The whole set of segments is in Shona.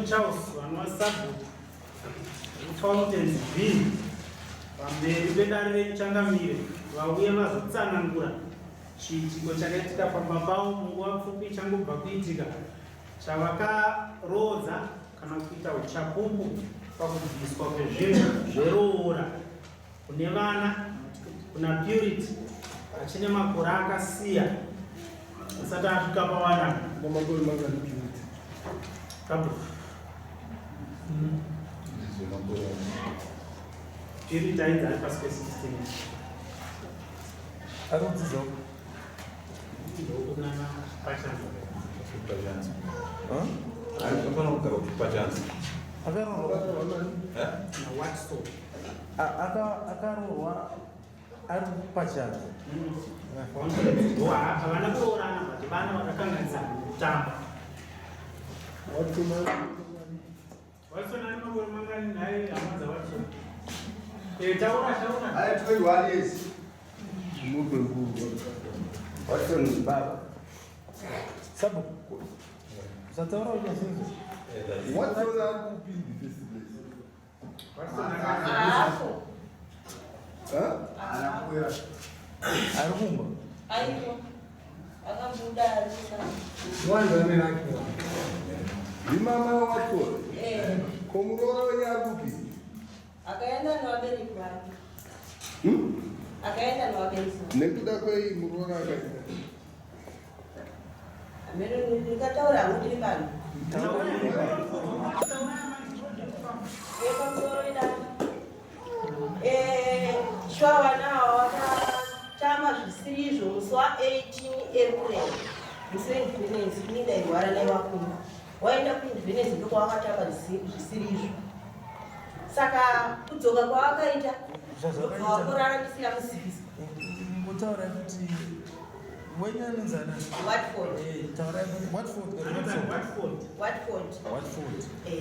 Charles vanwa Sabhuku Fountains B pamberi pedare rechangamire vauye vazotsanangura chiitiko chakaitika pamba pavo munguva pfupi changobva kuitika chavakarodza kana kuita uchapupu pakubviswa kwezvinhu zveroora kune vana kuna Purity achine makore akasiya asati asvika pawanana Makore mangani Purity? Purity ainda ari pasi pe 16 Arodzidzo ndokunana pachanza Akafana kugara pachanza akarohwa ari pachanza havana kuroorana bati vana vakakanganisa kutamba Watsonani makore mangani naye hama dzaWatson taura 21 years. Watson baba Sabhuku Zataura ujasinzo What was that in the first place? Arumba Mama Watson. Komurora wenyakupi? Akaenda nawabereki wake. Akaenda nawabereki. Nekuda kwei murora akaita. Ameno nikataura kuti pano. Shwawa nawo wakatama zvisirizvo musi wa18 April. Musi weindependence kuninda irwara naiwakunda. Waenda kuindependence ndiko wakatama zvisirizvo. Saka kudzoka kwawakaita wakurara ndisingamusivisi. Ngotaura kuti wenyanenzana Watford. Taura kuti Watford.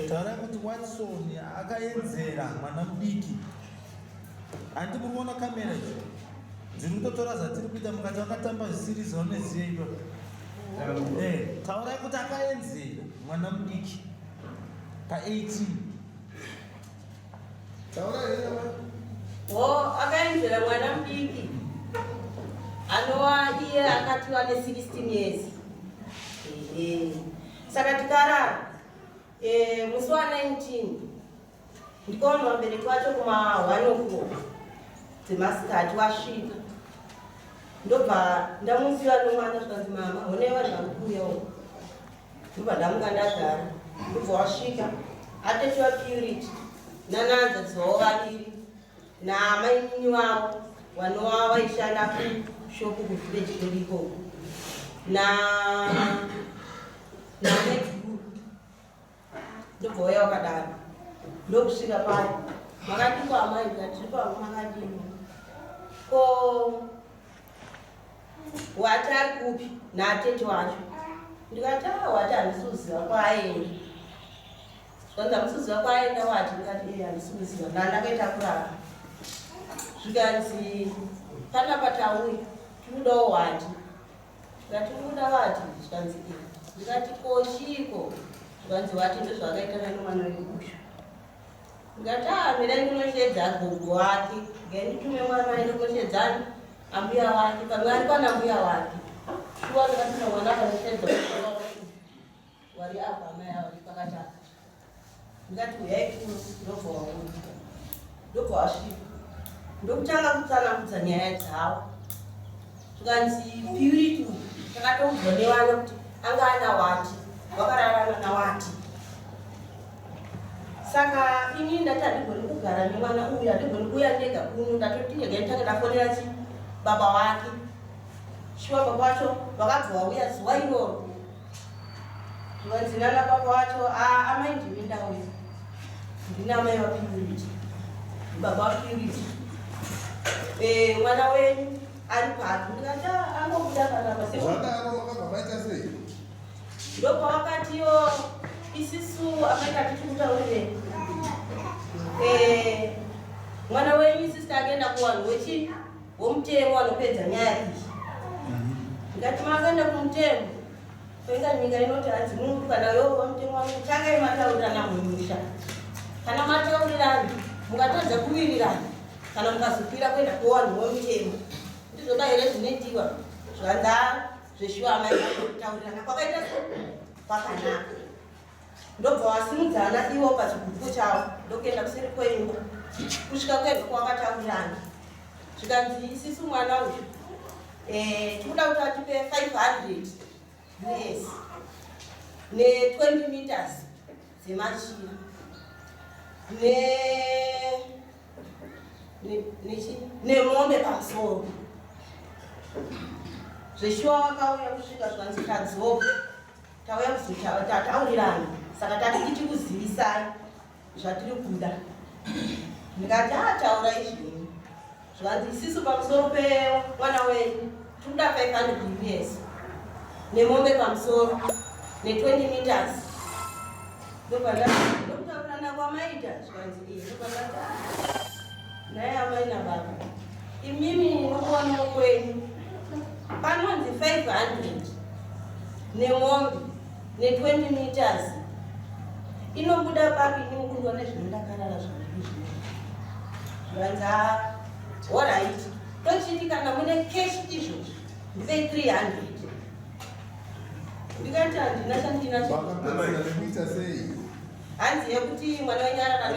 Taura kuti Watson akaenzera mwana mudiki. Andi muona kamera iyo. Ndiri kutotora zvatiri kuita mukati wakatamba series wanoziva ipo. Taura kuti akaenzera mwana mudiki pa 18. Akaenzera mwana mudiki anova iye akati ane 16 years. Saka tikarara musi wa19 ndikaona vabereki vacho kuma 1 o'clock dzemasikati wasvika. Ndobva ndamusiya nomwana zvikanzi mama hone vanhu varikuuyawo. Ndobva ndamuka ndagara. Ndobva wasvika atetiwa Purity nananza dzivavo vaviri namainini vavo vanova vaishanda kushopu kuvhileji kuriko nanexguru. Ndobva waya wakadaro ndokusvika pari makati kwamai tiri pamwe makadini ko wati ari kupi naatete wacho. Ndikati wati handisuziva kwaaenda. Zvanzi handisuziva kwaaenda wati. Ndikati handisuziva ndandakaita kurara. Zvikanzi panapa tauya tinodawo wati. Ndikati munoda wati? Zvikanzi ndikati kochiko. Zvikanzi wati ndozvakaitana nomwana wekusha. Ndikati mira ndinoshedza gogo wake ngenditume mwana aende kunoshedzana ambuya wake pamwe ari pana mbuya wake. Shuwa ndikatina mwana akanoshedza wari apa amai vari pakati apa. Ndikati uyai kuno ndobva wauya. Ndobva wasvika ndokutanga kutsanangudza nyaya dzavo. Zvikanzi Purity takatoudzwa nevana kuti anga ana wati vakararana nawati. Saka ini ndati handigoni kugara nemwana uyu, handigoni kuuya ndega kuno. Ndatoti ndege nditange ndafonera baba wake. Shuwa baba wacho vakabva vauya zuva iroro. Zvikanzi nana baba wacho amai ndimi ndauya. Ndina mai vaPurity. Baba vaPurity. Mwana wenyu ari papi. Ndikati angobuda panapa sei? Ndobva vakatiyo isisu amaita tichikutaurire. Mwana wenyu isisu akaenda kuvanhu womutemo wanopedza nyaya iyi. Ndikati makaenda kumutemo Penga nyika inoti hanzi munhu kana yowa mutemwa change mataurana mumusha. Kana mataurirana mukatadza kuwirirana kana mukazopira kuenda kuwanhu womutemo. Ndizvobaire zvinoitiwa zvanda zveshuwa mai kutaurirana kwakaita kwakanaka. Ndobva wasimudzana ivo pachigubhu chavo ndokuenda kuseri kweimba kusvika kwega kwakataurirana. Zvikanzi isisu mwana uyu tikuda kuti atipe 500 US ne20 meters dzemachira nemombe pamusoro. Zveshuwa wakauya kusvika zvanzi tadzoka tauya kuzotaurirana saka tati tichikuzivisai zvatiri kuda. Ndikati taura izvini zvanzi isisu pamusoro pemwana wenyu tikuda 500 US nemombe pamusoro ne20 meters. Ndokutaurirana kwamaita zvanzi ndokutaurirana naye amai nababa imimi nokuwanawo kwenyu panonzi 500 nemombe ne20 meters inobuda papi inokundiona zvinodakarara zvaizvi zvanzi alright tochiti kana mune cash izvozvo ndive 300. Ndikati handina chandinacho Vakapedzisa sei? hanzi yekuti mwana wenyara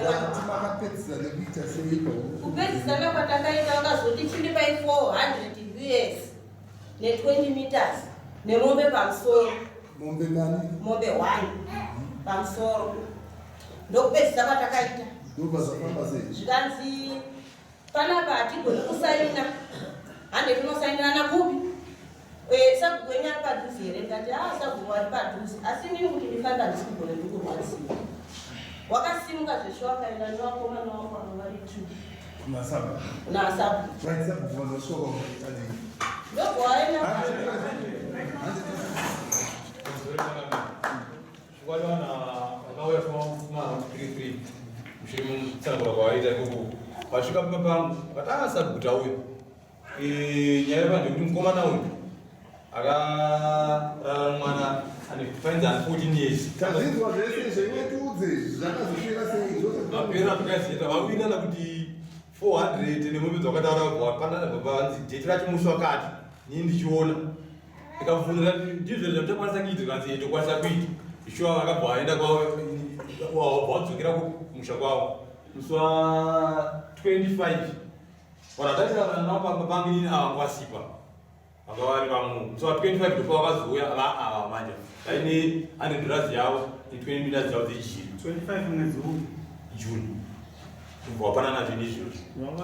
Makapedzisa nekuita sei? kupedzisana kwatakaita wakazoti chilipai 400 US ne20 meters nemombe pamusoro. Mombe nani? Mombe 1 pamusoro ndokupedzisa kwatakaita. Ndobva zvafamba sei? Zvikanzi panapa hatigoni kusaina hande tinosainirana kupi sabhuku wenyu ari padhuze here. Ndikati sabhuku ari padhuze asi mimi kuti ndifamba ndisikugona ndikurwadziwa. Wakasimuka zveshuwa wakaenda nevakomana wako vanga vari 2 nasabhuku ndobwaenda Shukwana wakauya kuma 33 mushimu tsangura kwaita kuku wasvika pangu patasa kuta uyu nyaya yepande kuti mukomana uyu akarara mwana ane 14 years. Tazvinzwa zvese zvenyetudze zvakazopera sei izvozvo? Mapera tukazita vawinana kuti 400 nemombe dzakataura kwapanda papanzi date racho musi wakati nii ndichiona ndikabvunzira ndizvo zvamuchakwanisa kuita kanzi tokwanisa kuita ishuwa vakabva vaenda wadzokera kumusha kwavo musi wa25 vanadatirana navo panginini avangwasipa vakavari vamwe musi wa25 ndopa vakazouya vaava manja vaine $100 yavo ne20 meters dzavo dzejiri 25 mwedzi uyu June wapana nacho nezvizvi $100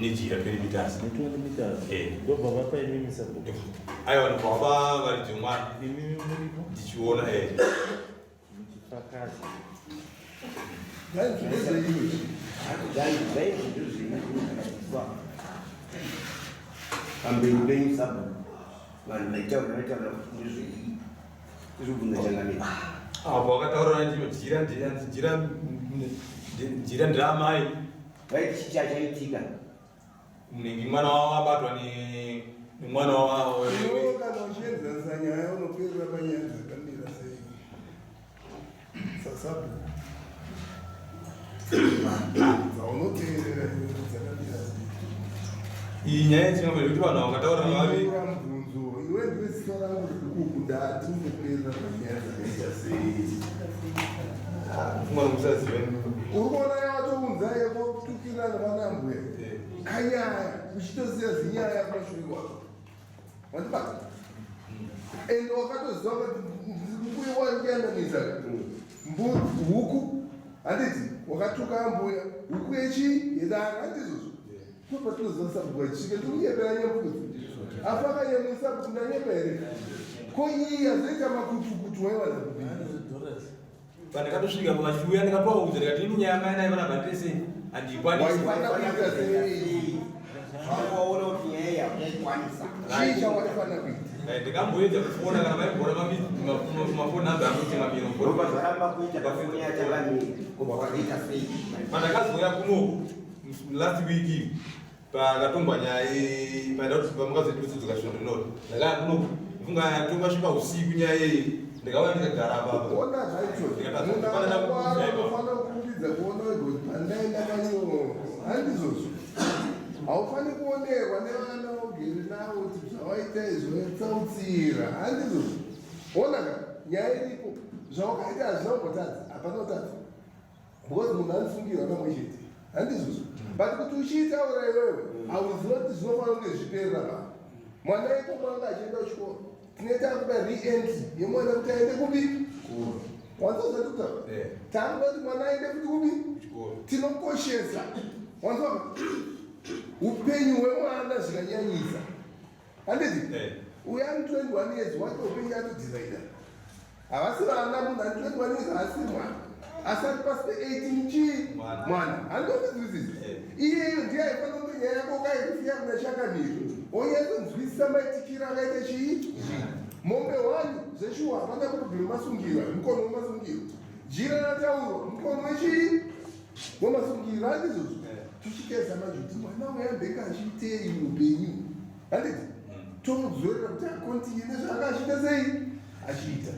nejira 20 meters ndobva vapa imimi sabhuku aiwa ndobva varidzi mwana imimi muripo ndichiona muchifakazi pamberi penyu sabhuku vanhu vaitaura nezvei zvirikubvunza changamira apo vakataura jira ndiramai vaiti chicha chaitika munenge mwana wavo abatwa nemwana wavo Iwo kana uchienzanisa nyaya unoperera panyaya dzakamira sei? Sabhuku dzaunoteerera iwe dzakamira sei? iyi nyaya yechingamberi kuti vanhu vakataura vavi mubvunzo iwe ndiwe zita rangu ririkukunda tinoperera panyaya dzakaita sei? kumwana musaziva Uri kuona yavatounza yekutukira navanambwe kanyaya uchitoziva zinyaya kumashure kwako wandibata ende wakatoziva kuti mbuya wandiyananisa huku handiti wakatuka mbuya huku yechi yedana handizvozvo ndopatinoziva sabhuku achike ndikuyepera nyembudzi apo akanyemwisa kuti ndanyemba here ko iyi azoita makutukutu waiwana kubini pandakatosvika pachiuya ndikatovaudza ndikati ini nyaya mai naivanabhandese handikwanisi vaona kuti nyaya yakuikwanisa chii chawaifana kuita ndikamboedza kuona kana vaigona mafoni namba anotengamira ropa zvaramba kuita pafoni yachangamiri kubva kwakaita sei pandakazoya kunoku last week pakatongwa nyaya paida kuti pamukazodivisidzwa zvinotinoti ndakangofunga tomasvika usiku nyaya iyi ndikava ndikagara apapa ona zvacho munhu anofanira kurumbidza kuona kuti pandaenda manyo handizvozvo haufaniri kuonerwa nevana ugere navo kuti zvawaita izvotsautsira handizvozvo onaka nyaya iripo zvawakaita hazvina kumbotadza hapana kutadza because munhu anofungira kamwe chete handizvozvo but kuti uchiitaura iwewe hauziva kuti zvinofanira kunge zviperera pano mwana iko mwanga achienda kuchikoro tinoita kuda re-entry yemwana kuti aende kupi wanzozati kutaura takuda kuti mwana aende kuti kupi tinokoshesa wanzwa upenyu hwemwana zvikanyanyisa handiti uya ani 21 years wati upenyu atodisaida havasi vana munhu ani 21 years haasi mwana asati pasi pe-18 chii mwana handizvizisi iyeyo ndiye aifanira kuti nyaya yako kaikusiya kuna chakamiro onyatonzwisisa maitikiro akaita chii mombe 1 zveshuwa hapana problem masungiro mukono wemasungiro jira rataurwa mukono wechii wemasungiro handizvozvo tichikeza manje kuti mwana uyambeka achiitei muupenyu handiti tomudzorera kuti akontiye nezvaakachita sei achiita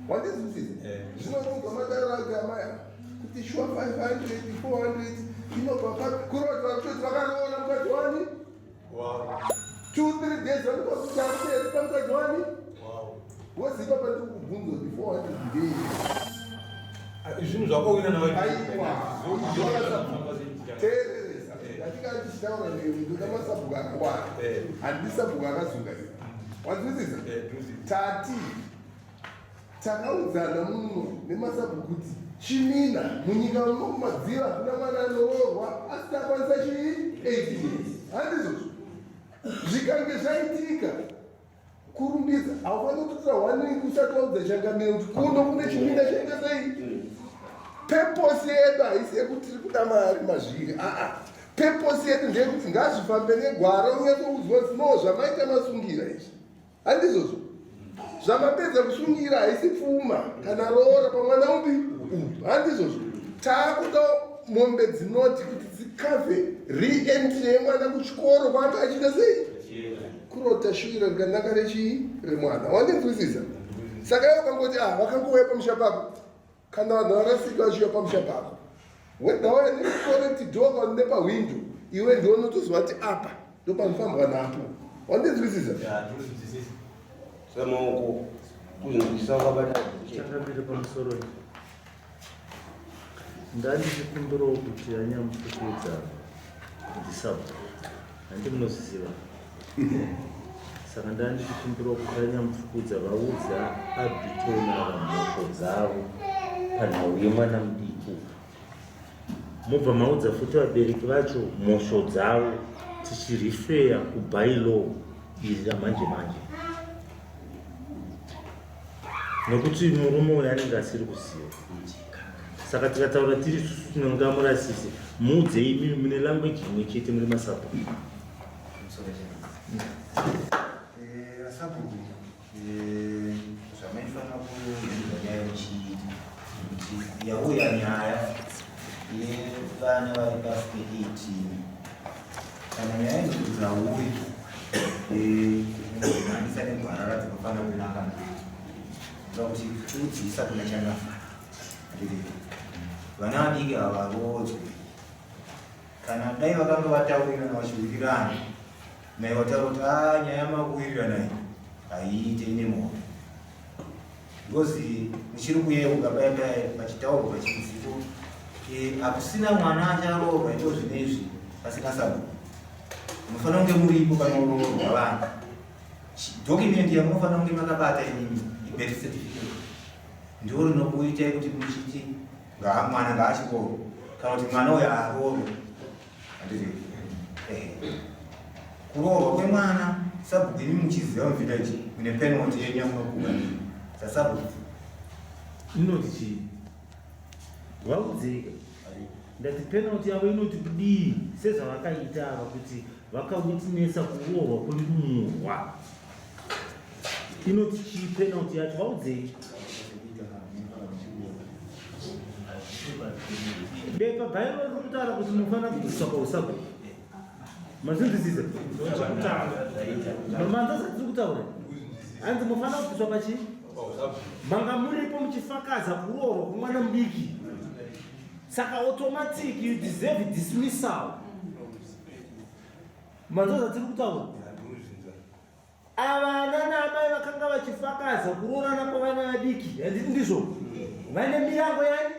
wandizwisisa zvinonzwa madaragama kuti shuwa 500 400 inobva kuroti vakutoti vakaroona mukadzi wani 2-3 days vanokwakutaruteta mukadzi wani woziva pandiri kubvunzwa before 100 days zvinhu zvakawira teereresa atinga tichitaura ndoda masabhuku akawanda handidi sabhuku akazunga iva wanzwisisa tati takaudzana muno nemasabhuku kuti chimina munyika muno kumadzira kuna mwana anoroorwa asina kwanisa chii 18 years handizvozvo zvikange zvaitika kurumbidza haufaniri kutora 1 week usati waudza changamiro kuti kuno kune chimina chaita sei peposi yedu haisi yekuti tiri kuda mari mazviri peposi yedu ndeyekuti ngazvifambe negwara unyatoudzwa kuti no zvamaita masungira izvi handizvozvo zvamapedza kusungira haisi pfuma kana roora pamwana upi handizvozvo taakuda mombe dzinoti kuti dzikavhe re-entry yemwana kuchikoro kwanga achita sei kurota shuvira rikanaka rechii remwana wandinzwisisa saka iwo kangoti vakangouya pamusha pako kana vanhu vakasika vachiuya pamusha pako wedawaya necorrect door nepahwindo iwe ndionotozwa kuti apa ndopanofambwa napo wandinzwisisa samaoko kuzvinzwisisa kwabata chakamire pamusoro ndandichikumbirawo kuti anyamupfuudza ndisabhuku handi munoziziva saka ndandichikumbirawo kuti anyamupfuudza vaudza abhitona mhoko dzavo panhau yemwana mudiki mobva maudza futi vabereki vacho mhosvo dzavo tichirifeya kubhailo iri ramanje manje nokuti murume uyu anenge asiri kuziva saka tikataura tiri susu tinongamurasisi muudze imi mune language imwe chete muri masabhuku sabhuku zvamaifanira kuziva nyaya yochiita kuti yauya nyaya yevana vari pasi pe-18 kana nyaya idzokuti dzauya kuhanisa negwara radzinofanira kunaka kuti kudziisa kuna changafa vana vadiki havavodzwe kana dai vakanga vataurirana vachiwirirana nai vataura kuti nyaya yamakuwirirana iyi haiite nemoto because muchiri kuyeuka paenda pachitaurwa pachiziko hakusina mwana acharoorwa ito zvinezvi pasina sabhuku munofanira kunge muripo panooroorwa vana document yamunofanira kunge makabata inini birth certificate ndiro rinokuitai kuti muchiti mwana ngaachikoro kana kuti mwana uyo aroorwa handiti kuroorwa kwemwana sabhuku imi muchiziva muvillage mune penalty yenyu yamunokuga sasabhuku inoti chii vaudzeka ndati penalty yavo inoti kudii sezvavakaita ava kuti vakawitnesa kuroorwa kwendumurwa inoti chii penalty yacho vaudzei bepa bhairo riri kutaura kuti munofanira kudziswa pausabhuku mazvinzwisisa mamanza satiri kutaura hanzi mufana kubviswa pachi manga muripo muchifakaza kuroorwa kumwana mudiki saka automatic you deserve dismissal manzo zatiri kutaura avana namai vakanga vachifakaza kuroorana kwavana vadiki handiti ndizvo vaine mirango yani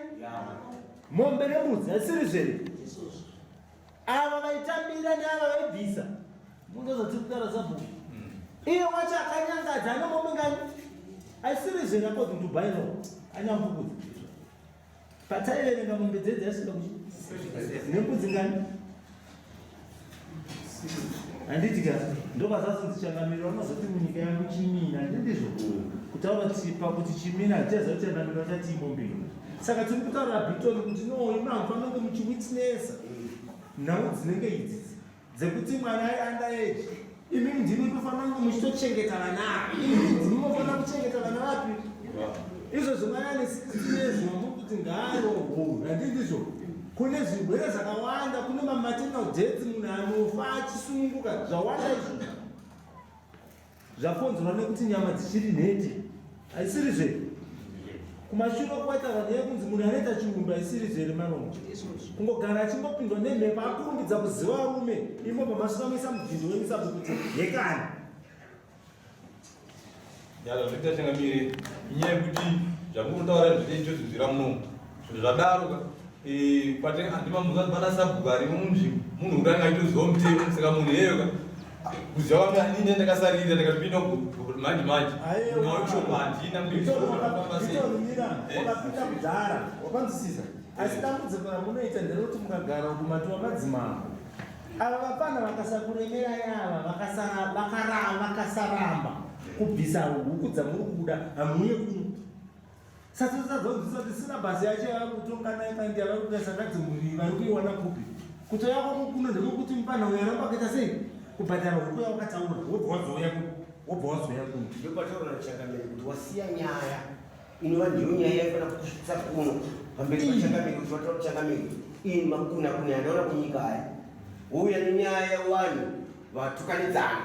mombe nembudzi asiri zvere ava vaitambira neava vaibvisa munzo zatiri kutaura Sabhuku iye wacho akanyangadza ane mombe ngani asiri zvere according to Bible anyambukudza pataiverenga mombe dzedzi asvika nembudzi ngani handiti ka ndokazazonzichangamirira unozoti munyika yangu chimina handindizvo kutaura tipa kuti chimina hatichazotichangamirira chati imomberi saka tiri kutaura bhitoni kuti no imamufanonge muchiwitnesa nhau dzinenge idzi dzekuti mwana underage imi ndimi tofanonge muchitochengeta vana imi ndimi mofanira kuchengeta vana vapi izvozvo mwana ane 16 years mamukuti ngaaroho handindizvo kune zvirwere zvakawanda kune mamaternal death munhu anofa achisununguka zvawanda izvo zvakonzerwa nekuti nyama dzichiri nhete haisiri zvere kumashure kwaita vanhu yekunzi munhu anoita chiumbi haisiri zvere marongo kungogara achingopindwa nemhepo akurumbidza kuziva rume imo pamasvikamuisa mubhindo wenyu Sabhuku kuti yekani zvinoita changamire inyaya yekuti zvamunotaura zvinenjozvinzvira munomu zvinhu zvadaro pandimamuzana Sabhuku arimo munzvimbo munhu kuti anga aitoziva mutemo saka munhu iyeyoka kuziva kwami anini ndakasarira ndakapinda manje maoshop handina wakapinda kudhara wakanzwisisa asi dambudziko ramunoita nderekuti mukagara kumatiwa madzimambo ava vapana vakasakuremerai ava vakasaramba kubvisa huku dzamuri kuda hamuye kuno satotadzonzisa kuti silabhasi yacho yakutonganai kandi yava kuita sakadzimuri vari kuiwana kupi kuto yako kuno ndekuti mupana uyaramba kuita sei kubhadhara huku yawakataura wobva wazoya kuno ndopataura nachangamiri kuti wasiya nyaya inova ndiyo nyaya yaifana kusvitsa kuno pamberi pachangamiri kuti wataura changamiri ini makuna yandaona kunyika aya wouya nenyaya yavanhu vatukanidzana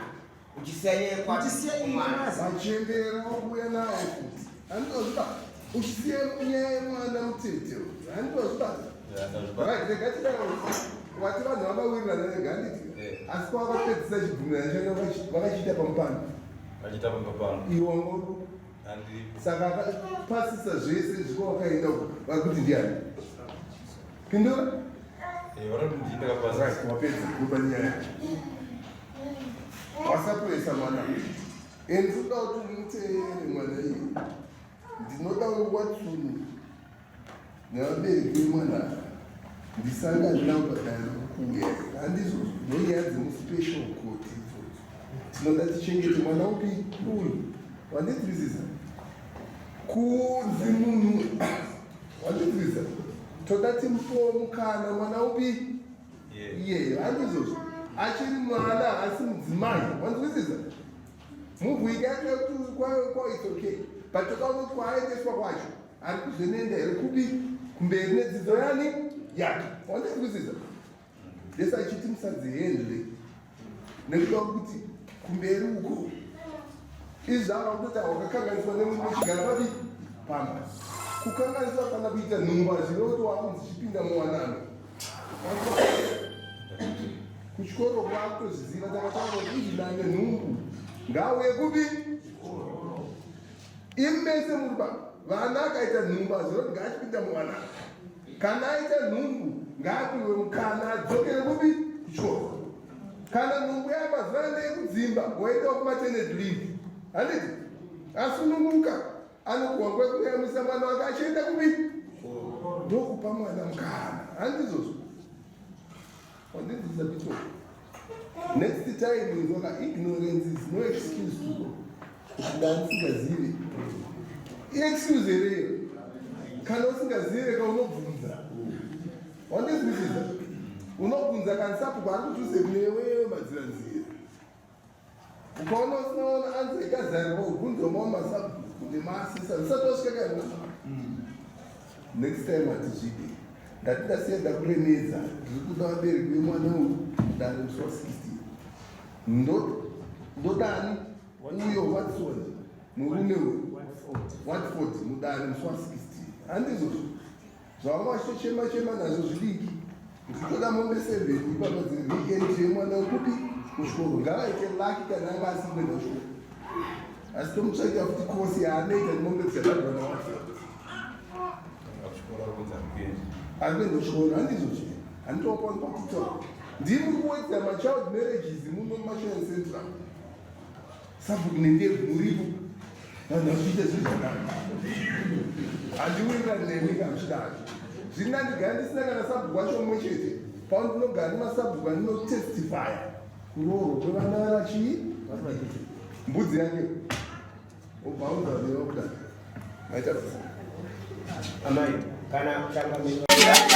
uchisiya nyaya kwamachembero wauya naye kuti handozviba uchisiya nyaya yemwana mutete handozvibata wati vanhu vakawirirana neganditi asi kwavakapedzisa chibvumirano chacho vakachiita pamupano iwongo saka akapasisa zvese zviko wakaenda vari kuti ndiani pindura wapedza kupa nyaya wasapuresa mwana enzoda kuti umuteere mwana iyi ndinoda watsunu nevabereki vemwana ndisangani navo padare kuuya handizvo nenyaya dzemuspecial court idzodzo tinoda tichengete mwana upi uyu wandinzwisisa kunzi munhu wandinzwisisa toda timupowo mukana mwana upi iyeyo handizvozvo achiri mwana asi mudzimai wanzwisisa mubwiki yake kuti kwa it's okay but tokaunoti kwaaendeswa kwacho ari kuzonenda here kupi kumberi nedzidzo yani yake wandinzwisisa ndese achiti musadzihendle nekuda kuti kumberi uko izvava kutoti wakakanganiswa nechigara papi pamba kukanganiswa kana kuita nhumba zvinoti wakunzi chipinda muwanano kuchikoro kwakutozviziva takataura kuti izvinane nhumbu ngauye kupi imese muri pa vana akaita nhumbu azvinoti ngaachipinda muwanano kana aita nhumbu ngaapiwe mukana adzokere kupi kuchikoro kana nhumbu yamazuva ndeyekudzimba waendawo kumaternity leave handiti asununguka anokuwa kwekuyamisa mwana wake achienda kupi ndokupa mwana mukana handizvozvo wandinzisa pito next time nzoka ignorance is no excuse to kuti ndanisingazive iexcuse hereyo kana usingazive kaunobvunza wandinzwisisa unobvunza kana Sabhuku ari kudhuze kunewewe madziranzira ukaona usinaona anza ikazarwa ubvunzomawo maSabhuku nemasisa zvisatosvika kaino next time hatizvide ndatidasiya ndakuremedza ndiri kuda vabereki vemwana uyu mudare musi wa 16 ndodani uyo Watson murume Watford mudare musi wa 16 handizvo zvavanga vachichema nazvo zvidiki nditoda mombe 7 ipamadziri weekend yemwana wekupi kuchikoro ngavaite laki kana anga asikuenda kuchikoro asi tomutsvagira kuti kosi yaanoita nemombe dzakadwana Watford akuenda kuchikoro handizvo chii handitopa patiktok ndimuri kuwedza machild marriages muno mumashon central Sabhuku nendebvu muripo vanhu vachiita zvinhu zvakanaka handiwirirani nenyika muchidaro zviri ndandigara ndisina kana Sabhuku wacho mumwe chete paundinogara nemasabhuku andinotestifya kuroorwa kwevana varachii mbudzi yake ubvaunzaveva kudai maita amai kana changamiro